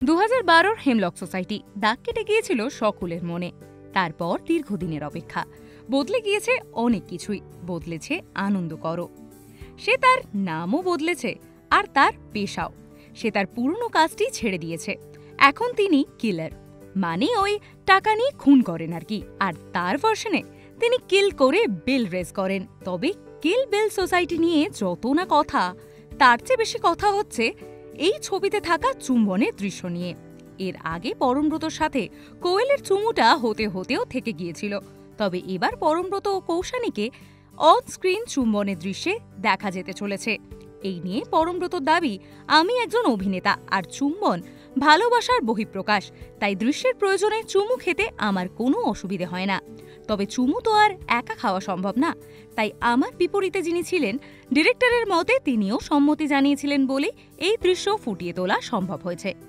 2012 hemlock society দাগ কেটে গিয়েছিল সকলের মনে। তারপর দীর্ঘদিনের অপেক্ষা, বদলে গিয়েছে অনেক কিছুই, বদলেছে আনন্দকরও। সে তার নামও বদলেছে আর তার পেশাও। সে তার পুরনো কাজটি ছেড়ে দিয়েছে। এখন তিনি কিলার, মানে ওই টাকা নিয়ে খুন করেন আর কি। আর তার ভার্সনে তিনি কিল করে বিল রেজ করেন। তবে কিল বিল সোসাইটি নিয়ে যত না কথা, তার চেয়ে বেশি কথা হচ্ছে এই ছবিতে থাকা চুম্বনের দৃশ্য নিয়ে। এর আগে পরমব্রতর সাথে কোয়েলের চুমুটা হতে হতেও থেকে গিয়েছিল, তবে এবার পরমব্রত ও কৌশানীকে অন স্ক্রিন চুম্বনের দৃশ্যে দেখা যেতে চলেছে। এই নিয়ে পরমব্রতর দাবি, আমি একজন অভিনেতা আর চুম্বন ভালোবাসার বহিঃপ্রকাশ, তাই দৃশ্যের প্রয়োজনে চুমু খেতে আমার কোনো অসুবিধে হয় না। তবে চুমু তো আর একা খাওয়া সম্ভব না, তাই আমার বিপরীতে যিনি ছিলেন ডিরেক্টরের মতে তিনিও সম্মতি জানিয়েছিলেন বলেই এই দৃশ্য ফুটিয়ে তোলা সম্ভব হয়েছে।